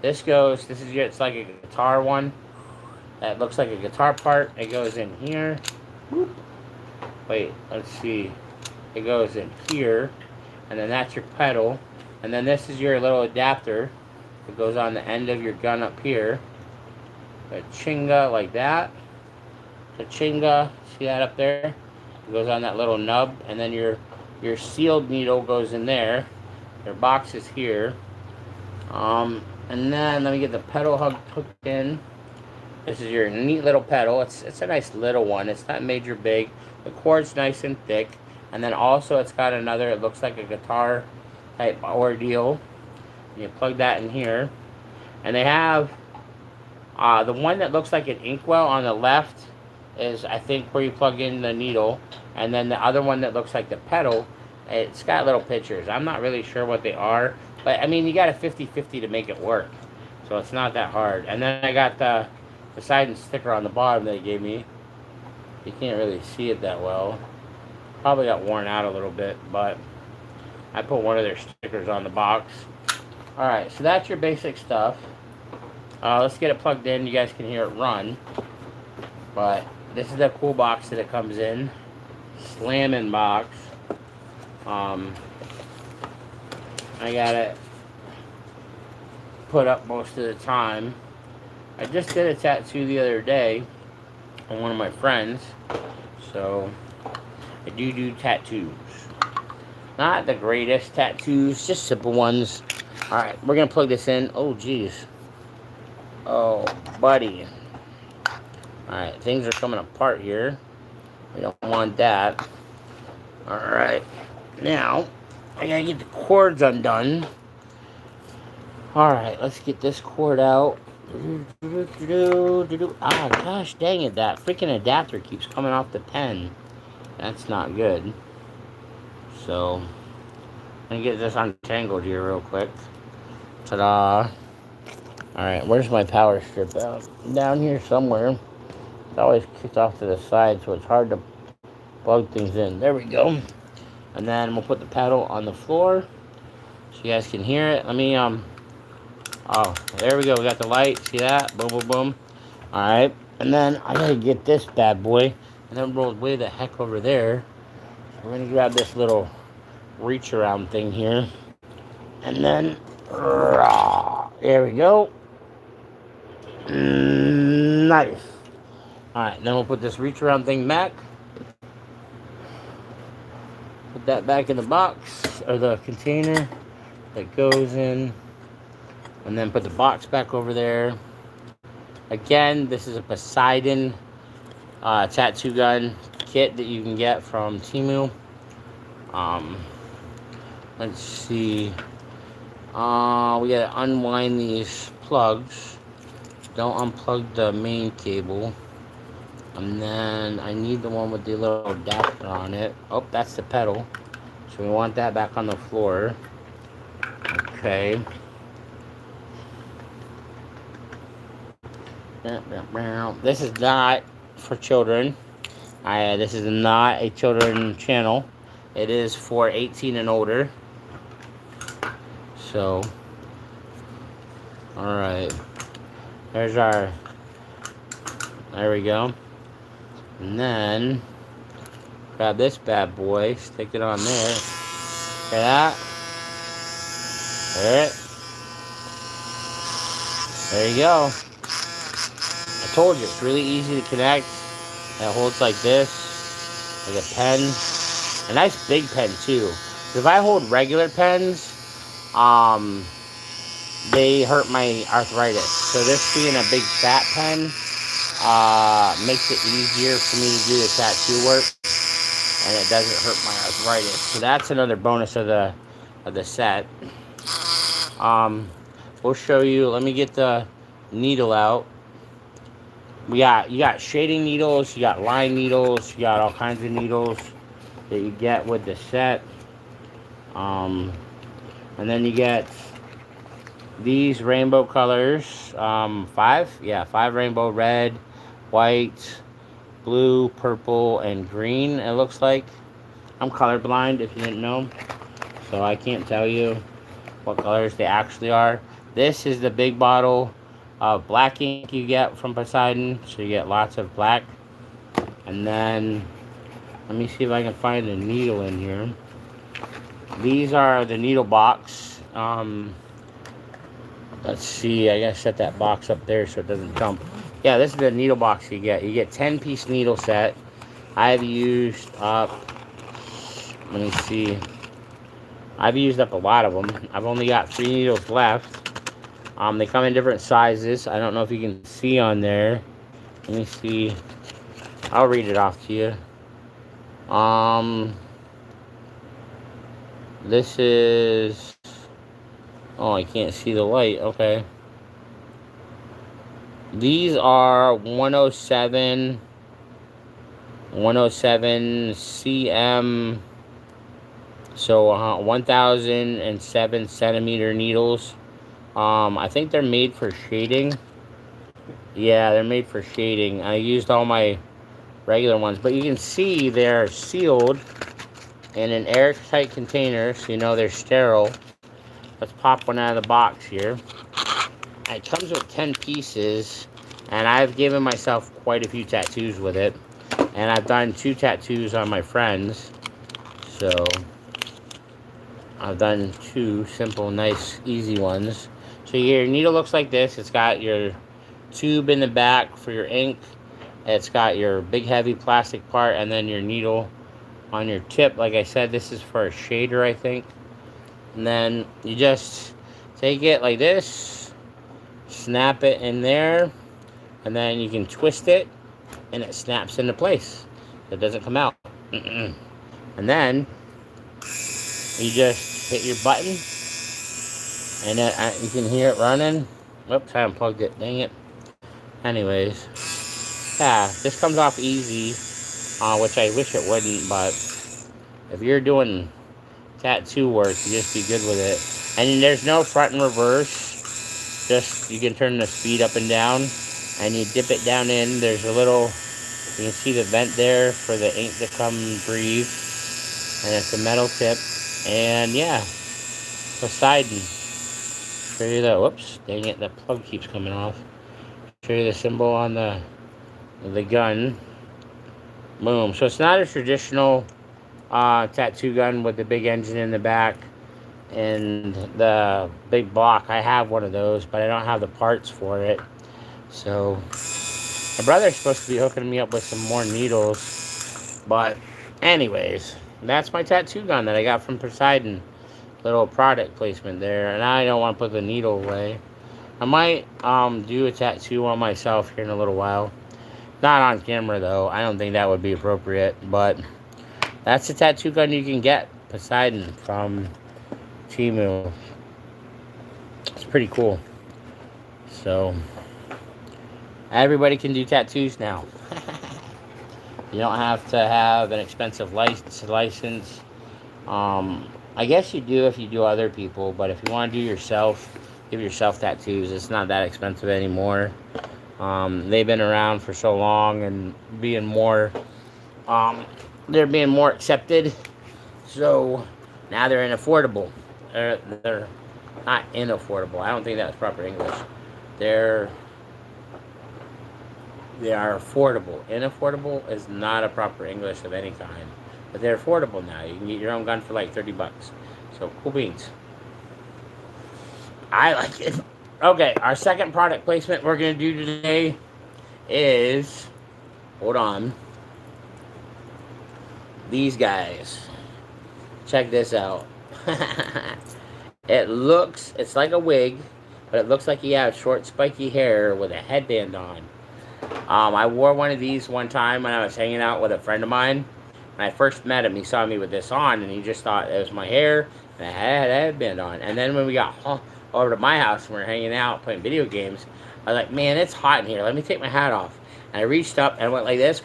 it's like a guitar one. That looks like a guitar part. It goes in here. Wait, let's see. It goes in here. And then that's your pedal. And then this is your little adapter. It goes on the end of your gun up here. A chinga like that. The chinga, see that up there? It goes on that little nub. And then your sealed needle goes in there. Your box is here. And then let me get the pedal hooked in. This is your neat little pedal. It's a nice little one. It's not major big. The cord's nice and thick. And then also it's got another, it looks like a guitar type ordeal. You plug that in here. And they have the one that looks like an inkwell on the left is, I think, where you plug in the needle. And then the other one that looks like the pedal, it's got little pictures. I'm not really sure what they are. But, I mean, you got a 50-50 to make it work. So it's not that hard. And then I got the Poseidon sticker on the bottom they gave me. You can't really see it that well. Probably got worn out a little bit, but I put one of their stickers on the box. Alright, so that's your basic stuff. Let's get it plugged in. You guys can hear it run. But this is the cool box that it comes in. Slamming box. I got it put up most of the time. I just did a tattoo the other day on one of my friends. So I do tattoos. Not the greatest tattoos, just simple ones. Alright, we're gonna plug this in. Oh geez. Oh buddy. Alright, things are coming apart here. We don't want that. Alright. Now, I gotta get the cords undone. Alright, let's get this cord out. Ah, gosh dang it, that freaking adapter keeps coming off the pen. That's not good. So, I'm gonna get this untangled here real quick. Ta-da. Alright, where's my power strip out? Down here somewhere. It's always kicked off to the side, so it's hard to plug things in. There we go. And then we'll put the pedal on the floor so you guys can hear it. Let me, oh, there we go. We got the light. See that? Boom, boom, boom. Alright. And then I gotta get this bad boy. And then roll way the heck over there. So we're gonna grab this little reach around thing here. And then, there we go. Nice. Alright, then we'll put this reach around thing back. Put that back in the box, or the container that goes in. And then put the box back over there. Again, this is a Poseidon tattoo gun kit that you can get from Temu. Let's see. We gotta unwind these plugs. Don't unplug the main cable. And then I need the one with the little adapter on it. Oh, that's the pedal. So we want that back on the floor. Okay. This is not for children. This is not a children channel. It is for 18 and older. So, alright. There's our, there we go. And then, grab this bad boy, stick it on there. Hear that? Hear it? There you go. I told you, it's really easy to connect. It holds like this, like a pen. A nice big pen too. If I hold regular pens, they hurt my arthritis. So this being a big fat pen, makes it easier for me to do the tattoo work, and it doesn't hurt my arthritis. So that's another bonus of the set. We'll show you. Let me get the needle out. You got shading needles, you got line needles, you got all kinds of needles that you get with the set. And then you get these rainbow colors. 5 rainbow: red, white, blue, purple, and green. It looks like. I'm colorblind, if you didn't know, so I can't tell you what colors they actually are. This is the big bottle of black ink you get from Poseidon, so you get lots of black. And then let me see if I can find a needle in here. These are the needle box. Let's see, I gotta set that box up there so it doesn't jump. Yeah, this is the needle box you get. You get 10-piece needle set. I've used up, let me see, I've used up a lot of them. I've only got 3 needles left. They come in different sizes. I don't know if you can see on there. Let me see. I'll read it off to you. This is, oh, I can't see the light. Okay. These are 107 cm, so 1007 centimeter needles. I think they're made for shading. Yeah, they're made for shading. I used all my regular ones. But you can see they're sealed in an airtight container, so you know they're sterile. Let's pop one out of the box here. It comes with 10 pieces, and I've given myself quite a few tattoos with it. And I've done 2 tattoos on my friends. So, I've done 2 simple, nice, easy ones. So your needle looks like this. It's got your tube in the back for your ink. It's got your big heavy plastic part, and then your needle on your tip. Like I said, this is for a shader, I think. And then you just take it like this, snap it in there, and then you can twist it, and it snaps into place. It doesn't come out. And then you just hit your button, and then you can hear it running. Oops, I unplugged it. Dang it. Anyways, yeah, this comes off easy, which I wish it wouldn't, but if you're doing tattoo work, you just be good with it. And there's no front and reverse. Just, you can turn the speed up and down, and you dip it down in. There's a little, you can see the vent there for the ink to come breathe. And it's a metal tip. And yeah, Poseidon. Show you the, whoops, dang it, the plug keeps coming off. Show you the symbol on the gun. Boom. So it's not a traditional tattoo gun with the big engine in the back and the big block. I have one of those, but I don't have the parts for it. So my brother's supposed to be hooking me up with some more needles. But anyways, that's my tattoo gun that I got from Poseidon. Little product placement there. And I don't want to put the needle away. I might do a tattoo on myself here in a little while. Not on camera though. I don't think that would be appropriate. But that's the tattoo gun you can get. Poseidon from Temu. It's pretty cool. So everybody can do tattoos now. You don't have to have an expensive license. I guess you do if you do other people, but if you want to do yourself, give yourself tattoos. It's not that expensive anymore. They've been around for so long and being more, they're being more accepted. So now they're inaffordable. They're not inaffordable. I don't think that's proper English. They are affordable. Inaffordable is not a proper English of any kind. But they're affordable now. You can get your own gun for like 30 bucks. So, cool beans. I like it. Okay, our second product placement we're going to do today is, hold on, these guys. Check this out. It's like a wig, but it looks like you have short spiky hair with a headband on. I wore one of these one time when I was hanging out with a friend of mine. When I first met him, he saw me with this on, and he just thought it was my hair, and I had a headband on. And then when we got over to my house and we were hanging out playing video games, I was like, man, it's hot in here. Let me take my hat off. And I reached up and I went like this.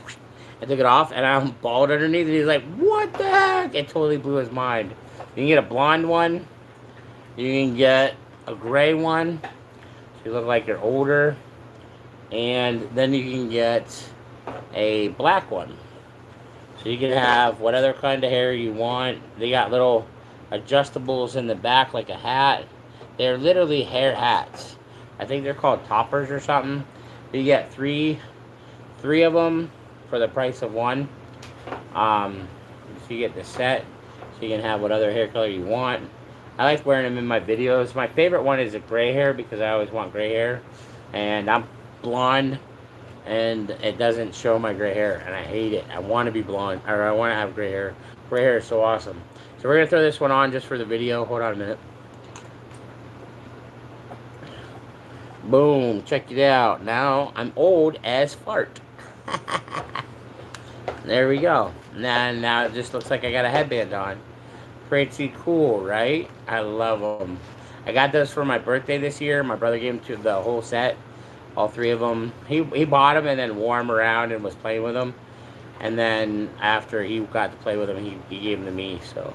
I took it off, and I'm bald underneath. And he's like, what the heck? It totally blew his mind. You can get a blonde one. You can get a gray one. So you look like you're older. And then you can get a black one. So you can have what other kind of hair you want. They got little adjustables in the back like a hat. They're literally hair hats. I think they're called toppers or something. You get three of them for the price of one. So you get the set. So you can have what other hair color you want. I like wearing them in my videos. My favorite one is a gray hair because I always want gray hair. And I'm blonde. And it doesn't show my gray hair, and I hate it. I want to be blonde, or I want to have gray hair. Gray hair is so awesome. So we're going to throw this one on just for the video. Hold on a minute. Boom. Check it out. Now I'm old as fart. There we go. Now it just looks like I got a headband on. Pretty cool, right? I love them. I got those for my birthday this year. My brother gave them to the whole set. All 3 of them. He bought them and then wore them around and was playing with them. And then after he got to play with them, he gave them to me. So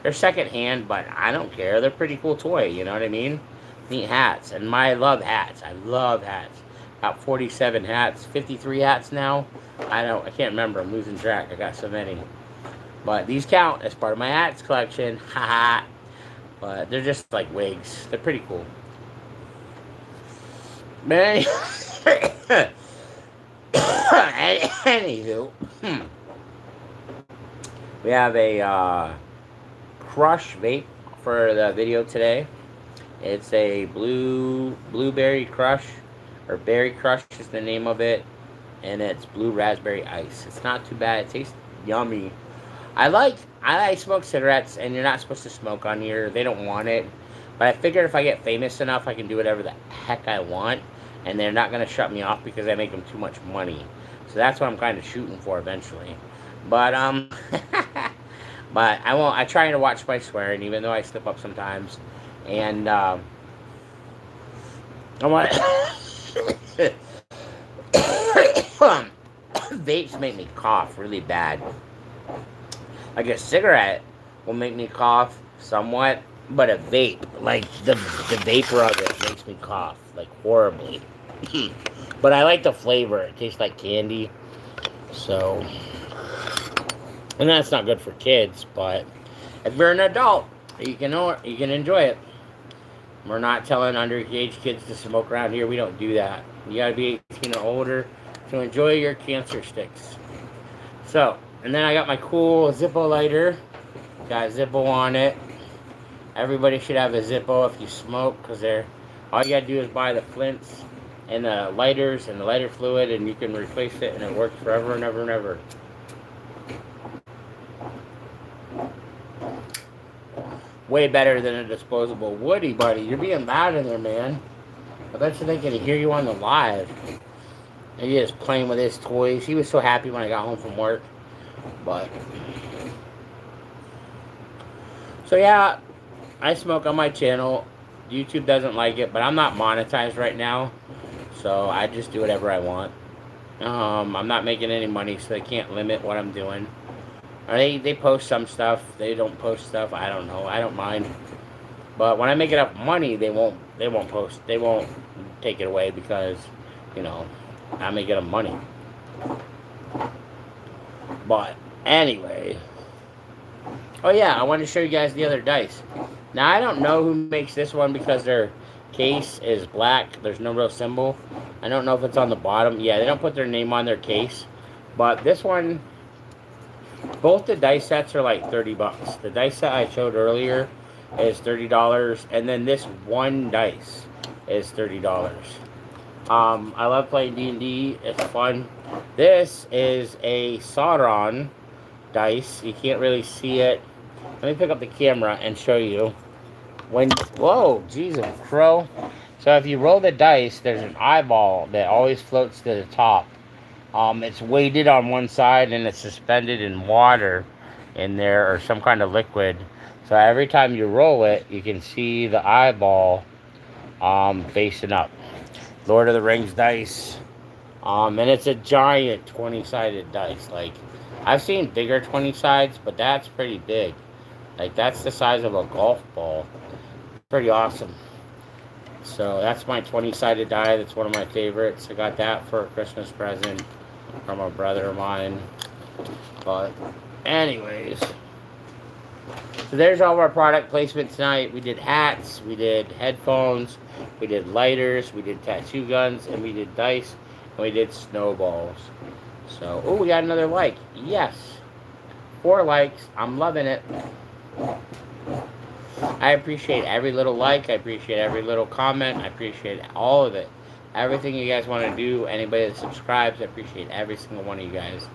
they're second hand, but I don't care. They're a pretty cool toy, you know what I mean? Neat hats. And I love hats. I love hats. Got 47 hats, 53 hats now. I can't remember. I'm losing track. I got so many. But these count as part of my hats collection. Haha. But they're just like wigs. They're pretty cool. Man. Anywho, we have a Crush vape for the video today. It's a blueberry crush, or berry crush is the name of it, and it's blue raspberry ice. It's not too bad. It tastes yummy. I like smoke cigarettes, and you're not supposed to smoke on here. They don't want it, but I figured if I get famous enough, I can do whatever the heck I want, and they're not gonna shut me off because I make them too much money. So that's what I'm kind of shooting for eventually. But but I won't. I try to watch my swearing, even though I slip up sometimes. And I want. Vapes make me cough really bad. Like a cigarette will make me cough somewhat, but a vape, like the vapor of it, makes me cough like horribly. But I like the flavor. It tastes like candy. So, and that's not good for kids. But if you're an adult, you can enjoy it. We're not telling underage kids to smoke around here. We don't do that. You gotta be 18 or older to enjoy your cancer sticks. So, and then I got my cool Zippo lighter. Got Zippo on it. Everybody should have a Zippo if you smoke, because all you gotta do is buy the flints and the lighters and the lighter fluid, and you can replace it, and it works forever and ever and ever. Way better than a disposable Woody Buddy. You're being loud in there, man. I bet you they can hear you on the live. And he's just playing with his toys. He was so happy when I got home from work. But so yeah, I smoke on my channel. YouTube doesn't like it, but I'm not monetized right now, so I just do whatever I want. I'm not making any money, so they can't limit what I'm doing. They post some stuff. They don't post stuff. I don't know. I don't mind. But when I make enough money, they won't post. They won't take it away because, I'm making them money. But anyway. Oh yeah, I wanted to show you guys the other dice. Now I don't know who makes this one because their case is black. There's no real symbol. I don't know if it's on the bottom. Yeah, they don't put their name on their case. But this one, both the dice sets are like $30. The dice set I showed earlier is $30, and then this one dice is $30. I love playing D&D. It's fun. This is a Sauron dice. You can't really see it. Let me pick up the camera and show you. Whoa, Jesus, crow. So if you roll the dice, there's an eyeball that always floats to the top. It's weighted on one side and it's suspended in water in there or some kind of liquid. So every time you roll it, you can see the eyeball facing up. Lord of the Rings dice. And it's a giant 20-sided dice. Like, I've seen bigger 20-sides, but that's pretty big. Like, that's the size of a golf ball. Pretty awesome. So that's my 20-sided die. That's one of my favorites. I got that for a Christmas present from a brother of mine. But anyways, so there's all of our product placement tonight. We did hats, we did headphones, we did lighters, we did tattoo guns, and we did dice, and we did snowballs. So, oh, we got another like. Yes, 4 likes. I'm loving it. I appreciate every little like. I appreciate every little comment. I appreciate all of it. Everything you guys want to do. Anybody that subscribes, I appreciate every single one of you guys.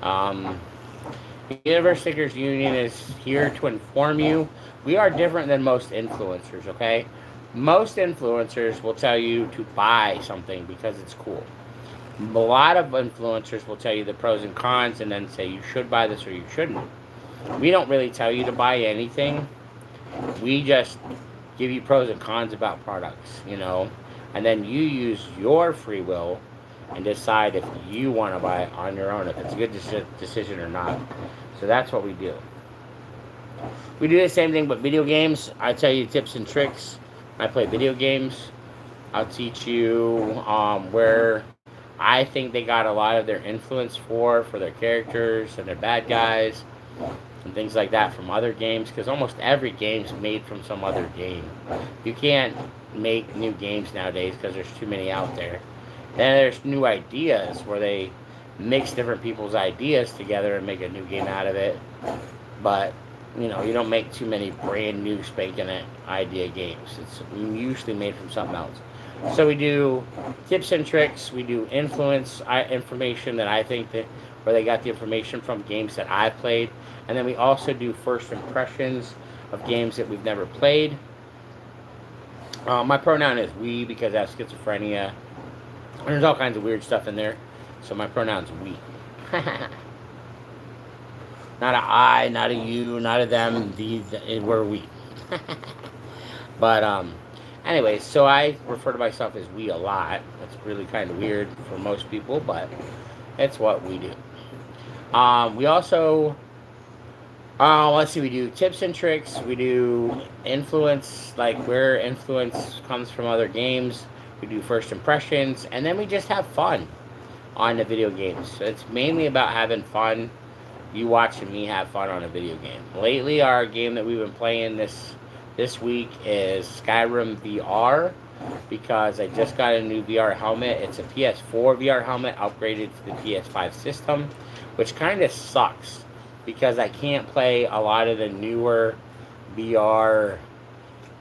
The Universe Stickers Union is here to inform you. We are different than most influencers, okay? Most influencers will tell you to buy something because it's cool. A lot of influencers will tell you the pros and cons and then say you should buy this or you shouldn't. We don't really tell you to buy anything. We just give you pros and cons about products, and then you use your free will and decide if you want to buy it on your own, if it's a good decision or not. So that's what we do. We do the same thing with video games. I tell you tips and tricks. I play video games. I'll teach you where I think they got a lot of their influence for their characters and their bad guys and things like that from other games, because almost every game's made from some other game. You can't make new games nowadays because there's too many out there. Then there's new ideas where they mix different people's ideas together and make a new game out of it. But you don't make too many brand new spanking idea games. It's usually made from something else. So we do tips and tricks. We do influence information that I think that where they got the information from games that I've played, and then we also do first impressions of games that we've never played. My pronoun is we because I have schizophrenia. And there's all kinds of weird stuff in there, so my pronoun's we. Not a I, not a you, not a them. We're we. But anyways, so I refer to myself as we a lot. That's really kind of weird for most people, but it's what we do. We also, let's see, we do tips and tricks. We do influence, like where influence comes from other games. We do first impressions, and then we just have fun on the video games. So it's mainly about having fun. You watching me have fun on a video game. Lately, our game that we've been playing this week is Skyrim VR, because I just got a new VR helmet. It's a PS4 VR helmet upgraded to the PS5 system, which kind of sucks because I can't play a lot of the newer VR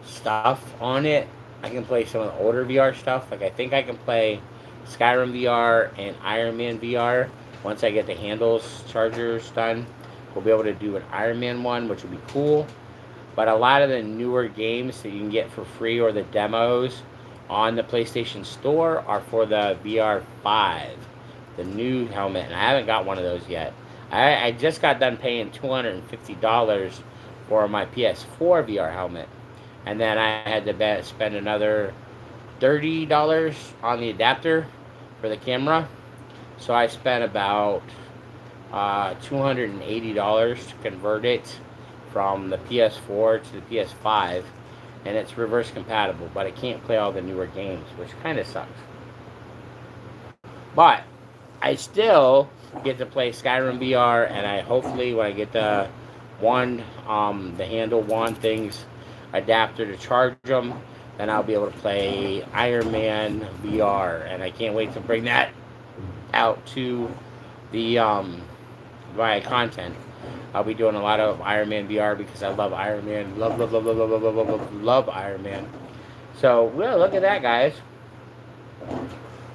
stuff on it. I can play some of the older VR stuff. Like I think I can play Skyrim VR and Iron Man VR. Once I get the handles chargers done, we'll be able to do an Iron Man one, which will be cool. But a lot of the newer games that you can get for free or the demos on the PlayStation Store are for the VR 5, the new helmet, and I haven't got one of those yet. I just got done paying $250 for my PS4 VR helmet, and then I had to spend another $30 on the adapter for the camera. So I spent about $280 to convert it from the PS4 to the PS5, and it's reverse compatible, but I can't play all the newer games, which kind of sucks. But I still get to play Skyrim VR, and I hopefully when I get the handle wand things adapter to charge them, then I'll be able to play Iron Man VR, and I can't wait to bring that out to the via content. I'll be doing a lot of Iron Man VR because I love Iron Man. Love Iron Man. So, well, look at that, guys.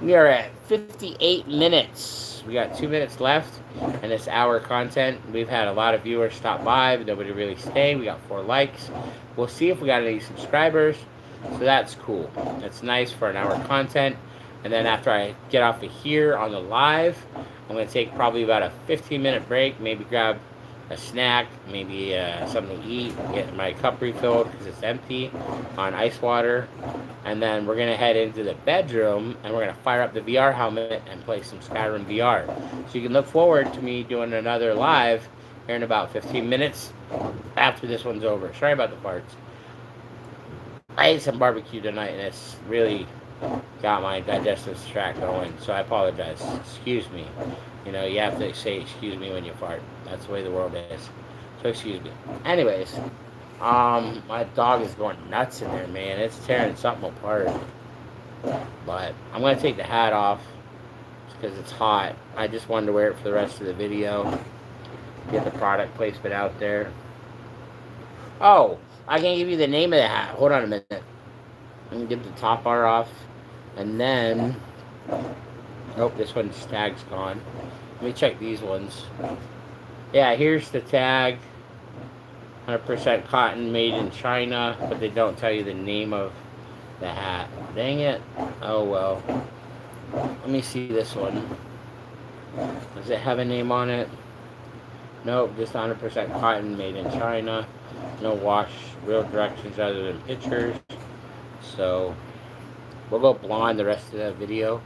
We are at 58 minutes. We got 2 minutes left in this hour content. We've had a lot of viewers stop by, but nobody really stayed. We got 4 likes. We'll see if we got any subscribers. So that's cool. That's nice for an hour content. And then after I get off of here on the live, I'm going to take probably about a 15-minute break, maybe grab a snack, maybe something to eat, get my cup refilled because it's empty on ice water. And then we're going to head into the bedroom and we're going to fire up the VR helmet and play some Skyrim VR. So you can look forward to me doing another live here in about 15 minutes after this one's over. Sorry about the farts. I ate some barbecue tonight and it's really got my digestive tract going, so I apologize. Excuse me. You have to say excuse me when you fart. That's the way the world is. So excuse me. Anyways, my dog is going nuts in there, man. It's tearing something apart. But I'm going to take the hat off because it's hot. I just wanted to wear it for the rest of the video. Get the product placement out there. Oh, I can't give you the name of the hat. Hold on a minute. Let me get the top bar off. And then, nope, this one's tag's gone. Let me check these ones. Yeah, here's the tag. 100% cotton, made in China, but they don't tell you the name of the hat. Dang it. Oh well. Let me see this one. Does it have a name on it? Nope, just 100% cotton, made in China. No wash, real directions other than pictures. So we'll go blonde the rest of the video.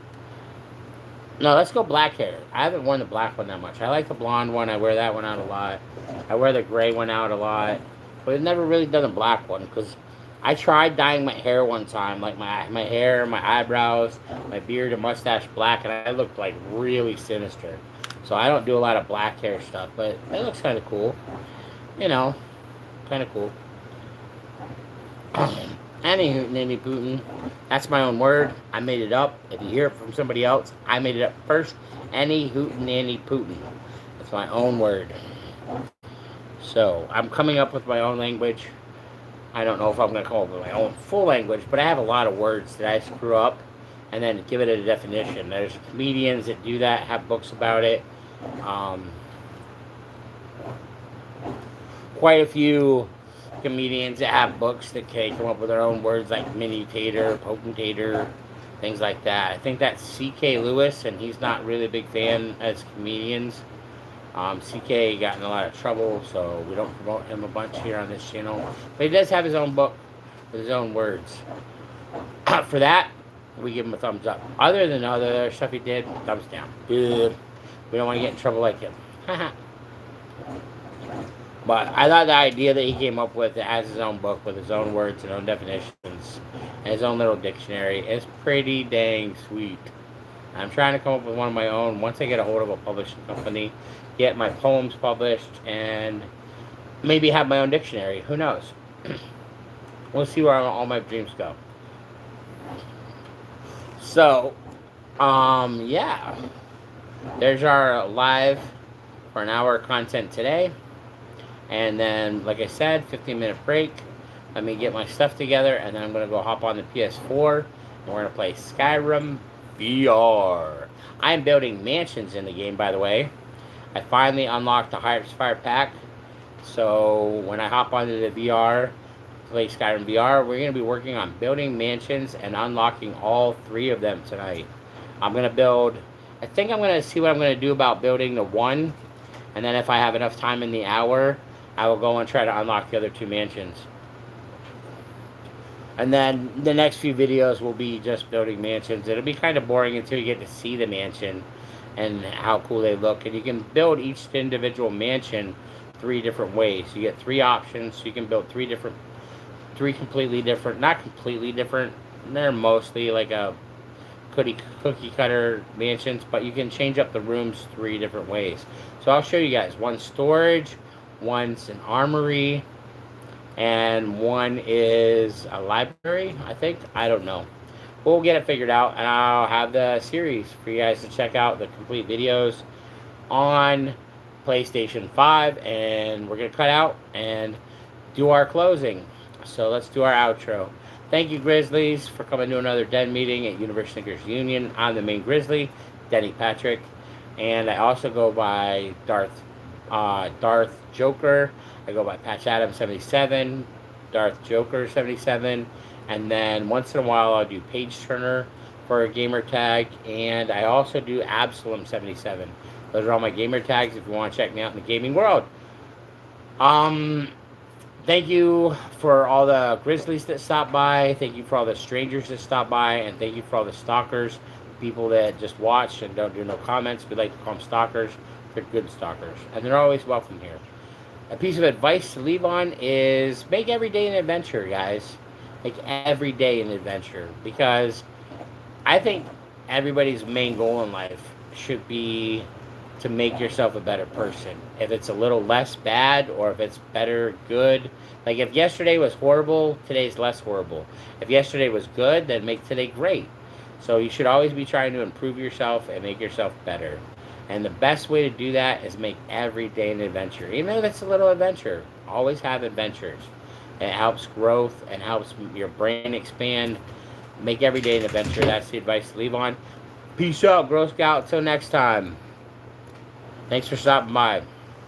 No, let's go black hair. I haven't worn the black one that much. I like the blonde one. I wear that one out a lot. I wear the gray one out a lot. But I've never really done the black one because I tried dyeing my hair one time, like my hair, my eyebrows, my beard and mustache black, and I looked like really sinister. So I don't do a lot of black hair stuff, but it looks kind of cool. You know, kind of cool. Any hootin' any Putin. That's my own word. I made it up. If you hear it from somebody else, I made it up first. Any hootin' any Putin. That's my own word. So I'm coming up with my own language. I don't know if I'm going to come up with my own full language, but I have a lot of words that I screw up and then give it a definition. There's comedians that do that, have books about it. Quite a few comedians that have books that can come up with their own words like minutator, potentator, things like that. I think that's C.K. Lewis, and he's not really a big fan as comedians. CK got in a lot of trouble, so we don't promote him a bunch here on this channel. But he does have his own book with his own words. For that, we give him a thumbs up. Other than other stuff he did, thumbs down. Good. We don't want to get in trouble like him. But I thought the idea that he came up with, that has his own book with his own words and own definitions and his own little dictionary, is pretty dang sweet. I'm trying to come up with one of my own once I get a hold of a publishing company, get my poems published, and maybe have my own dictionary. Who knows? We'll see where all my dreams go. So, yeah. There's our live for an hour content today. And then, like I said, 15-minute break. Let me get my stuff together, and then I'm going to go hop on the PS4, and we're going to play Skyrim VR. I am building mansions in the game, by the way. I finally unlocked the Highest Fire pack. So when I hop onto the VR, play Skyrim VR, we're going to be working on building mansions and unlocking all 3 of them tonight. I'm going to build, I think I'm going to see what I'm going to do about building the 1. And then if I have enough time in the hour, I will go and try to unlock the other 2 mansions. And then the next few videos will be just building mansions. It'll be kind of boring until you get to see the mansion and how cool they look. And you can build each individual mansion 3 different ways. You get 3 options. So you can build 3 completely different, not completely different. They're mostly like a cookie cutter mansions, but you can change up the rooms 3 different ways. So I'll show you guys. 1 storage, 1's an armory, and 1 is a library, I think. I don't know. We'll get it figured out, and I'll have the series for you guys to check out, the complete videos on PlayStation 5, and we're going to cut out and do our closing. So let's do our outro. Thank you, Grizzlies, for coming to another Den meeting at Universe Snickers Union. I'm the main Grizzly, Denny Patrick, and I also go by Darth Joker. I go by Patch Adam 77, Darth Joker 77, and then once in a while I'll do Page Turner for a gamer tag, and I also do Absalom 77. Those are all my gamer tags if you want to check me out in the gaming world. Thank you for all the Grizzlies that stopped by. Thank you for all the strangers that stopped by, and thank you for all the stalkers, people that just watch and don't do no comments. We like to call them stalkers. They're good stalkers, and they're always welcome here. A piece of advice to leave on is make every day an adventure, guys. Make every day an adventure, because I think everybody's main goal in life should be to make yourself a better person. If it's a little less bad, or if it's better good. Like if yesterday was horrible, today's less horrible. If yesterday was good, then make today great. So you should always be trying to improve yourself and make yourself better. And the best way to do that is make every day an adventure. Even if it's a little adventure, always have adventures. It helps growth and helps your brain expand. Make every day an adventure. That's the advice to leave on. Peace out, Girl Scout. Till next time. Thanks for stopping by.